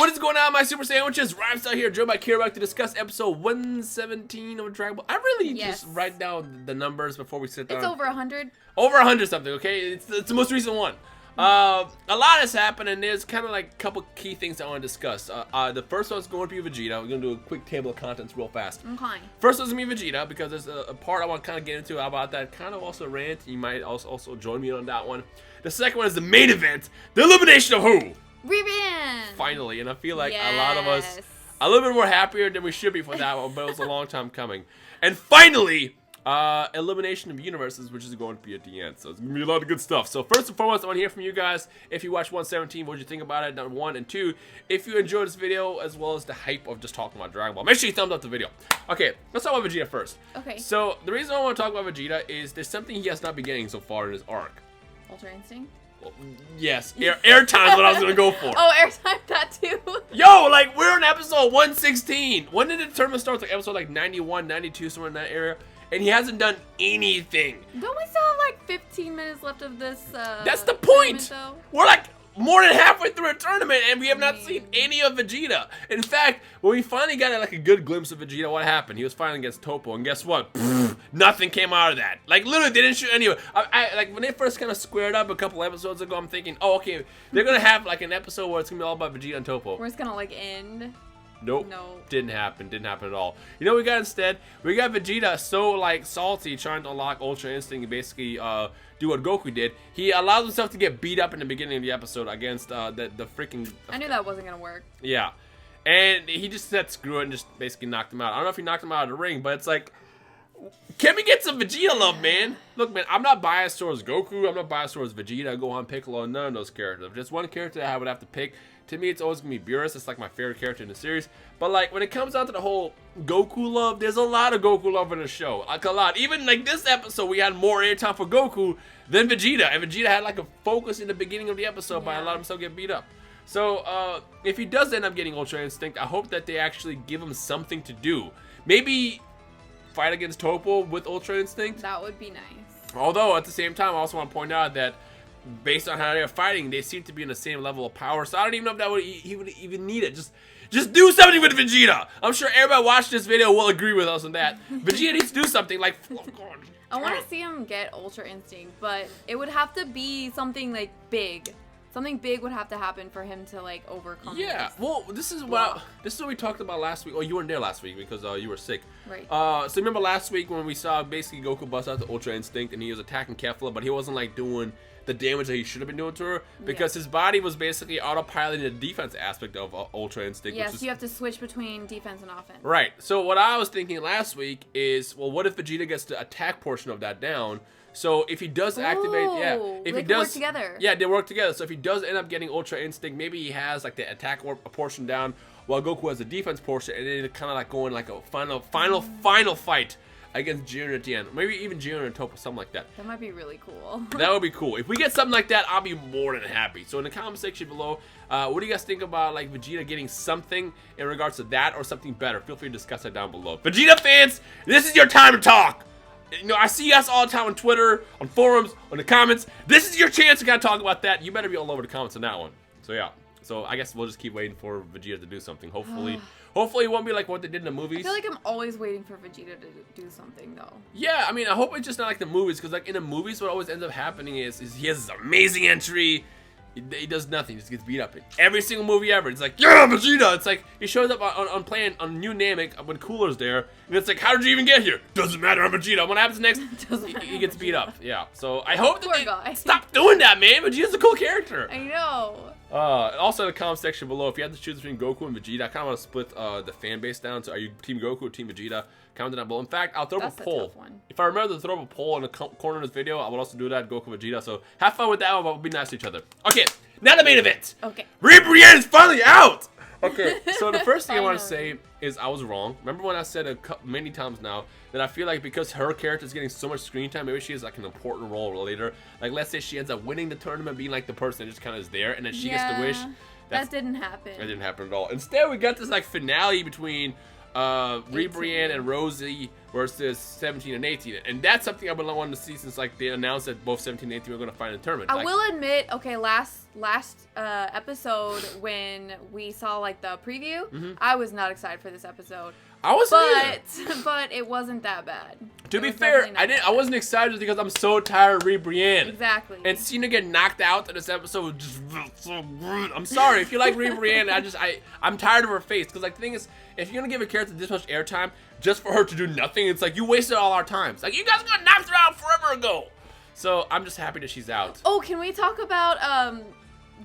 What is going on, my super sandwiches? Rhymestyle here, joined by Kira to discuss episode 117 of Dragon Ball. I really just write down the numbers before we sit down. It's over 100. Over 100 something, okay? It's the most recent one. A lot has happened, and there's kind of like a couple key things I want to discuss. The first one's going to be Vegeta. We're going to do a quick table of contents real fast. Okay. First one's going to be Vegeta, because there's a part I want to kind of get into about that. Kind of also rant. You might also join me on that one. The second one is the main event, the elimination of who? Ribrianne! Finally, and I feel like a lot of us a little bit more happier than we should be for that one, but it was a long time coming. And finally, elimination of universes, which is going to be at the end. So it's going to be a lot of good stuff. So first and foremost, I want to hear from you guys. If you watched 117, what did you think about it? Number 1 and 2. If you enjoyed this video, as well as the hype of just talking about Dragon Ball, make sure you thumbs up the video. Okay, let's talk about Vegeta first. Okay. So the reason I want to talk about Vegeta is there's something he has not been getting so far in his arc. Ultra Instinct? Yes, airtime is what I was gonna go for. Oh, airtime, that too. Yo, like, we're on episode 116. When did the tournament start? Like episode like 91, 92, somewhere in that area. And he hasn't done anything. Don't we still have like 15 minutes left of this That's the point. We're like more than halfway through a tournament, and we have not seen any of Vegeta. In fact, when we finally got like a good glimpse of Vegeta, what happened? He was fighting against Topo, and guess what? Nothing came out of that. Like, literally, they didn't shoot any of it. Like, when they first kind of squared up a couple episodes ago, I'm thinking, oh, okay, they're gonna have like an episode where it's gonna be all about Vegeta and Topo. Where it's gonna like end. Nope. No. Didn't happen. Didn't happen at all. You know what we got instead? We got Vegeta so like salty trying to unlock Ultra Instinct and basically do what Goku did. He allowed himself to get beat up in the beginning of the episode against the freaking... I knew that wasn't gonna work. Yeah. And he just said screw it and just basically knocked him out. I don't know if he knocked him out of the ring, but it's like... Can we get some Vegeta love, man? Look, man, I'm not biased towards Goku. I'm not biased towards Vegeta, Gohan, Piccolo, none of those characters. If there's one character that I would have to pick, to me, it's always going to be Beerus. It's like my favorite character in the series. But, like, when it comes down to the whole Goku love, there's a lot of Goku love in the show. Like, a lot. Even, like, this episode, we had more airtime for Goku than Vegeta. And Vegeta had, like, a focus in the beginning of the episode by allowing himself to get beat up. So, if he does end up getting Ultra Instinct, I hope that they actually give him something to do. Maybe fight against Topo with Ultra Instinct. That would be nice. Although, at the same time, I also want to point out that based on how they're fighting, they seem to be in the same level of power. So I don't even know if that would he would even need it. Just do something with Vegeta. I'm sure everybody watching this video will agree with us on that. Vegeta needs to do something. Like, oh God. I want to see him get Ultra Instinct, but it would have to be something like big. Something big would have to happen for him to like overcome. Yeah. This. Well, this is what we talked about last week. Oh, you weren't there last week because you were sick. Right. So remember last week when we saw basically Goku bust out the Ultra Instinct and he was attacking Kefla, but he wasn't like doing the damage that he should have been doing to her because his body was basically autopiloting the defense aspect of Ultra Instinct. Yes, you have to switch between defense and offense. Right. So what I was thinking last week is, well, what if Vegeta gets the attack portion of that down? So if he does activate, if he does, work together. Yeah, they work together. So if he does end up getting Ultra Instinct, maybe he has like the attack portion down, while Goku has the defense portion, and then kind of like going like a final fight against Jiren at the end. Maybe even Jiren and Topo, something like that. That might be really cool. That would be cool. If we get something like that, I'll be more than happy. So in the comment section below, what do you guys think about like Vegeta getting something in regards to that or something better? Feel free to discuss that down below. Vegeta fans, this is your time to talk. You know, I see us all the time on Twitter, on forums, on the comments. This is your chance to kind of talk about that. You better be all over the comments on that one. So yeah. So I guess we'll just keep waiting for Vegeta to do something. Hopefully it won't be like what they did in the movies. I feel like I'm always waiting for Vegeta to do something though. Yeah, I mean, I hope it's just not like the movies, because like in the movies, what always ends up happening is he has this amazing entry. He does nothing, he just gets beat up in every single movie ever. It's like, yeah, Vegeta! It's like, he shows up on playing on New Namek when Cooler's there, and it's like, how did you even get here? Doesn't matter, I'm Vegeta. What happens next? He gets beat up. Yeah, so I hope that they stop doing that, man. Vegeta's a cool character. I know. Also in the comment section below, if you had to choose between Goku and Vegeta, I kind of want to split the fan base down. So are you Team Goku or Team Vegeta? Comment down below. In fact, I'll throw up a poll. If I remember to throw up a poll in the corner of this video, I will also do that, Goku Vegeta. So have fun with that one, but we'll be nice to each other. Okay, now the main event. Okay. Ribrianne is finally out! Okay, so the first thing I want to say is I was wrong. Remember when I said many times now that I feel like because her character is getting so much screen time, maybe she has like an important role later. Like let's say she ends up winning the tournament, being like the person that just kind of is there, and then she gets to wish. That didn't happen. That didn't happen at all. Instead, we got this like finale between Ribrianne and Rosie versus 17 and 18. And that's something I've been wanting to see since like they announced that both 17 and 18 were going to fight in the tournament. I will admit, okay, last episode when we saw like the preview, I was not excited for this episode. I wasn't but it wasn't that bad. To be fair, I wasn't excited just because I'm so tired of Ribrianne. Exactly. And seeing her get knocked out in this episode was just so rude. I'm sorry if you like Ribrianne. I'm tired of her face because like the thing is, if you're gonna give a character this much airtime just for her to do nothing, it's like you wasted all our time. It's like you guys got knocked her out forever ago. So I'm just happy that she's out. Oh, can we talk about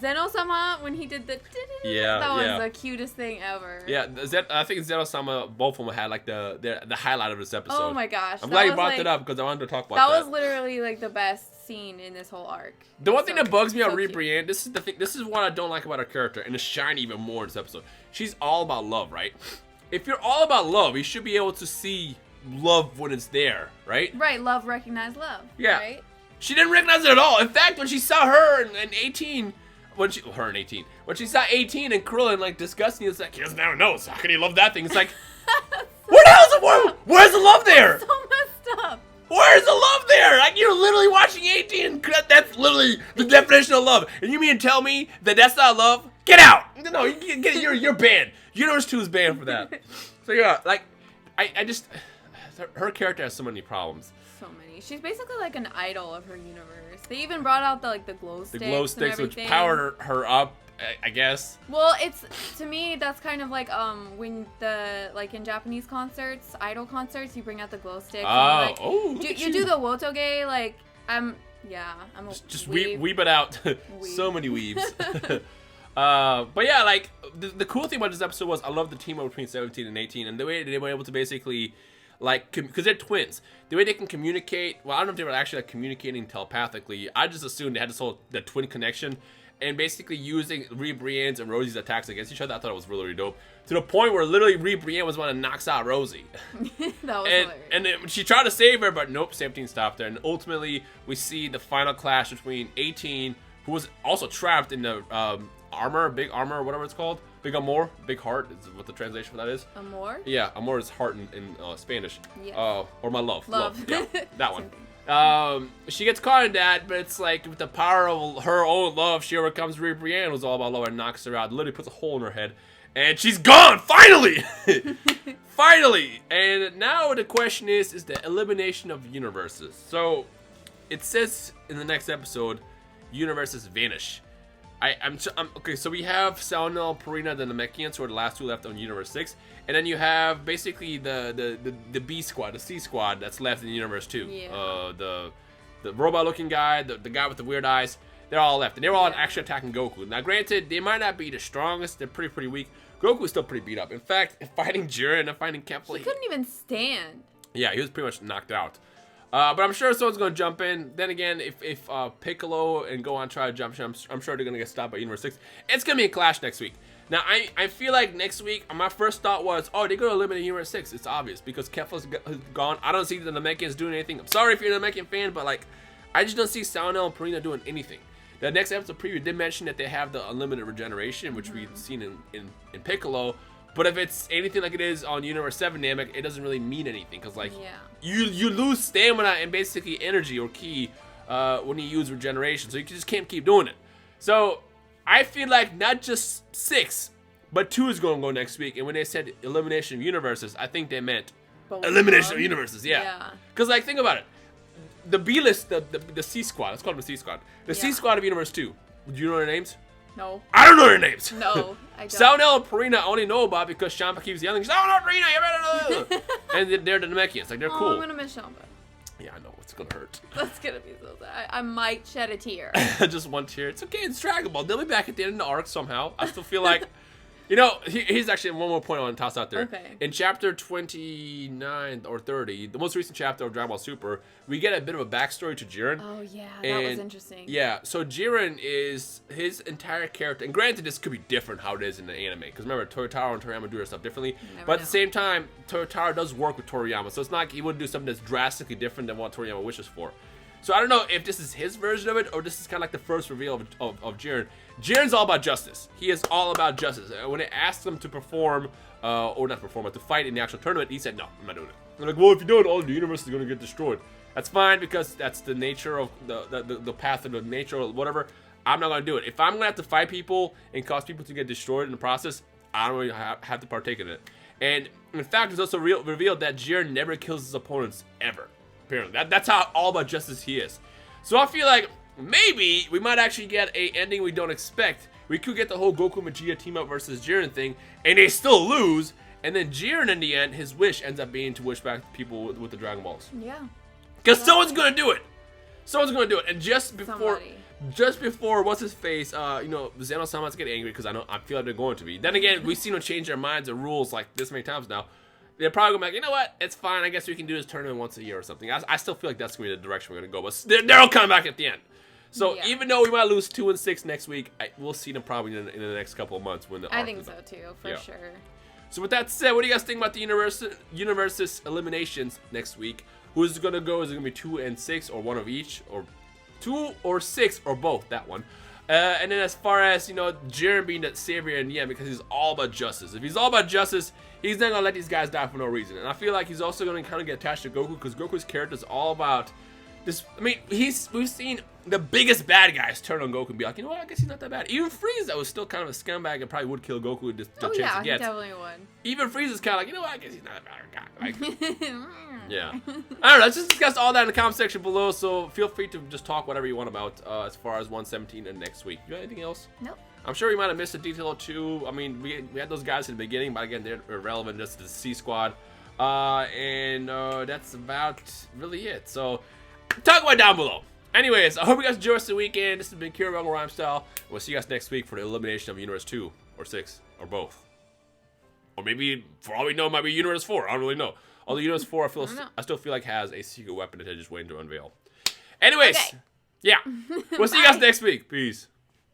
Zeno-sama when he did the that was the cutest thing ever. Yeah, I think Zeno-sama, both of them had like the highlight of this episode. Oh my gosh. I'm glad you brought that up because I wanted to talk about that. That was literally like the best scene in this whole arc. The one thing that bugs me on Ribrianne, this is the thing, this is what I don't like about her character, and it's shiny even more in this episode. She's all about love, right? If you're all about love, you should be able to see love when it's there, right? Right, love recognize love. Yeah. Right? She didn't recognize it at all. In fact, when she saw her in 18, when she saw 18 and Krillin like disgusting, it's like he doesn't have a nose. How can he love that thing? It's like, where the hell's the where's the love there? So messed up. Where's the love there? Like you're literally watching 18. That's literally the definition of love. And you mean to tell me that that's not love? Get out! No, you're banned. Universe 2 is banned for that. So yeah, like I just her character has so many problems. So many. She's basically like an idol of her universe. They even brought out the glow sticks. The glow sticks, which powered her up, I guess. Well, it's to me that's kind of like when the like in Japanese concerts, idol concerts, you bring out the glow sticks. You do the wotoge like I'm a just weeb. weeb it out. So many weebs. But yeah, like the cool thing about this episode was I love the team up between 17 and 18 and the way they were able to basically like because they're twins, the way they can communicate. Well, I don't know if they were actually like communicating telepathically. I just assumed they had this whole the twin connection and basically using Ribrianne's and Rosie's attacks against each other. I thought it was really, really dope to the point where literally Ribrianne was one that knocks out Rosie. That was hilarious. And then she tried to save her, but nope, 17 stopped her. And ultimately, we see the final clash between 18, who was also trapped in the big armor, whatever it's called. Big amor, big heart is what the translation for that is. Amor? Yeah, amor is heart in Spanish. Yeah. Or my love. Yeah, that one. She gets caught in that, but it's like with the power of her own love, she overcomes Ribrianne, who's all about love, and knocks her out. Literally puts a hole in her head, and she's gone finally. Finally. And now the question is the elimination of universes. So it says in the next episode, universes vanish. Okay, so we have Salnel, Purina, the Namekians, who are the last two left on Universe 6. And then you have basically the B squad, the C squad that's left in Universe 2. Yeah. The robot-looking guy, the guy with the weird eyes, they're all left. And they're all actually attacking Goku. Now, granted, they might not be the strongest. They're pretty weak. Goku's still pretty beat up. In fact, fighting Jiren and fighting Kefla, he couldn't even stand. Yeah, he was pretty much knocked out. But I'm sure someone's going to jump in. Then again, if Piccolo and Gohan try to jump, I'm sure they're going to get stopped by Universe 6. It's going to be a clash next week. Now, I feel like next week, my first thought was, oh, they're going to eliminate Universe 6. It's obvious because Kefla's gone. I don't see the Namekians doing anything. I'm sorry if you're a Namekian fan, but like, I just don't see Salnel and Purina doing anything. The next episode preview did mention that they have the unlimited regeneration, which we've seen in Piccolo. But if it's anything like it is on Universe 7 Namek, it doesn't really mean anything. Because, like, you lose stamina and basically energy or ki when you use regeneration. So you just can't keep doing it. So I feel like not just 6, but 2 is going to go next week. And when they said elimination of universes, I think they meant elimination of universes. Yeah. Because, like, think about it. The B-list, the C squad. Let's call them the C squad. The C squad of Universe 2. Do you know their names? No. I don't know their names. No, I don't. Salnel and Purina I only know about because Champa keeps yelling, Salnel, Purina, you better know. And they're the Namekians. Like, they're cool. I'm going to miss Champa. Yeah, I know. It's going to hurt. That's going to be so sad. I might shed a tear. Just one tear. It's okay. It's Dragon Ball. They'll be back at the end of the arc somehow. I still feel like... You know, here's actually one more point I want to toss out there. Okay. In chapter 29 or 30, the most recent chapter of Dragon Ball Super, we get a bit of a backstory to Jiren. Oh, yeah. That was interesting. Yeah. So Jiren is his entire character. And granted, this could be different how it is in the anime. Because remember, Toyotaro and Toriyama do their stuff differently. But at the same time, Toyotaro does work with Toriyama. So it's not like he wouldn't do something that's drastically different than what Toriyama wishes for. So I don't know if this is his version of it or this is kind of like the first reveal of Jiren. Jiren's all about justice. He is all about justice. When it asked him to perform, or not perform, but to fight in the actual tournament, he said, no, I'm not doing it. They're like, well, if you do it, all the universe is going to get destroyed. That's fine because that's the nature of the path of the nature or whatever. I'm not going to do it. If I'm going to have to fight people and cause people to get destroyed in the process, I don't really have to partake in it. And in fact, it's also revealed that Jiren never kills his opponents ever. Apparently, that's how all about justice he is. So I feel like maybe we might actually get a ending we don't expect. We could get the whole Goku Vegeta team up versus Jiren thing, and they still lose. And then Jiren, in the end, his wish ends up being to wish back people with the Dragon Balls. Yeah. Because someone's gonna do it. Someone's gonna do it. And just before what's his face, Zeno-sama's get angry because I feel like they're going to be. Then again, we've seen them change their minds and rules like this many times now. They're probably gonna be like, you know what? It's fine. I guess we can do this tournament once a year or something. I still feel like that's gonna be the direction we're gonna go. But they'll come back at the end. So even though we might lose 2-6 next week, we'll see them probably in the next couple of months when the I think so too, for sure. So with that said, what do you guys think about the Universe's eliminations next week? Who's gonna go? Is it gonna be 2 and 6 or one of each, or 2 or 6 or both? That one. And then as far as Jiren being the savior in the end, because he's all about justice. If he's all about justice, he's not gonna let these guys die for no reason. And I feel like he's also gonna kind of get attached to Goku because Goku's character is all about this. I mean, we've seen the biggest bad guys turn on Goku and be like, you know what? I guess he's not that bad. Even Frieza was still kind of a scumbag and probably would kill Goku with the chance he gets. He definitely would. Even Frieza's kind of like, you know what? I guess he's not a bad guy. Like, yeah. I don't know. Let's just discuss all that in the comment section below. So feel free to just talk whatever you want about as far as 117 and next week. You got anything else? Nope. I'm sure we might have missed a detail or two. I mean, we had those guys in the beginning, but again, they're irrelevant just to the C Squad. And that's about really it. So talk about it down below. Anyways, I hope you guys enjoy the rest of the weekend. This has been Kira Rhymestyle. We'll see you guys next week for the elimination of Universe 2 or 6 or both. Or maybe, for all we know, it might be Universe 4. I don't really know. Although Universe 4, I still feel like has a secret weapon that they're just waiting to unveil. Anyways, yeah. We'll see you guys next week. Peace.